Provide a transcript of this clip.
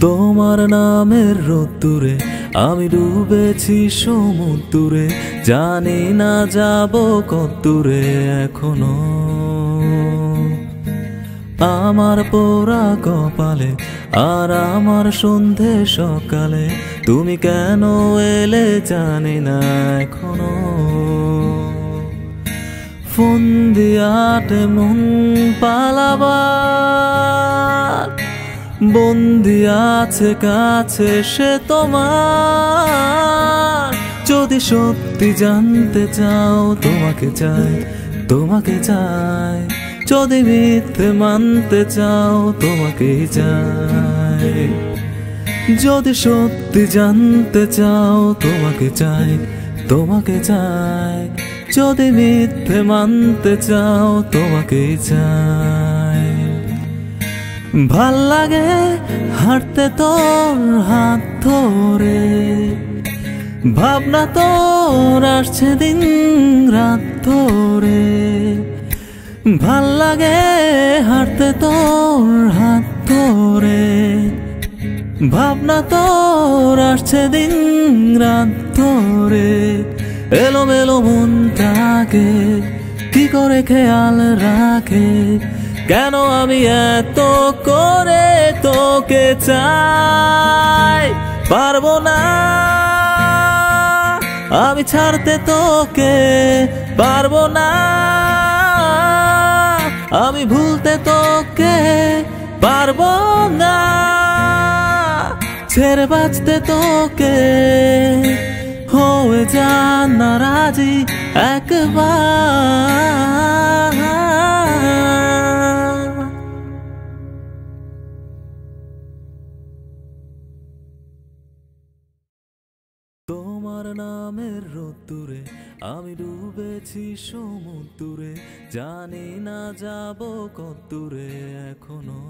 তোমার নামের রোদ্দুরে আমি ডুবেছি সমুদ্রে, জানি না যাব কতদূরে এখনো। আমার পোড়া কপালে আর আমার সন্ধে সকালে তুমি কেন এলে জানি না এখনো। ফোন দিয়াটে মন পালাবার বন্দি আছে কাছে সে তোমার। যদি সত্যি জানতে চাও তোমাকে চাই, তোমাকে চাই। যদি মিথ্যে মানতে চাও তোমাকেই চাই। যদি সত্যি জানতে চাও তোমাকে চাই, তোমাকে চাই। যদি মিথ্যে মানতে চাও তোমাকেই চাই। ভাল লাগে হাঁটতে তোর হাত ধরে, ভাবনা তোর আসছে দিন রাত ধরে। ভাল লাগে হাঁটতে তোর হাত ধরে, ভাবনা তোর আসছে দিন রাত ধরে। এলোমেলো মনটাকে কি করে খেয়াল রাখে, কেন আমি এত করে তোকে চাই। পারবো না আমি ছাড়তে তোকে, পারবো না আমি ভুলতে তোকে, পারবো না ছেড়ে বাঁচতে তোকে। হয়ে যান না রাজি একবার। তোমার নামের রোদ্দুরে আমি ডুবেছি সমুদ্রে, জানি না যাব কতদূরে এখনো।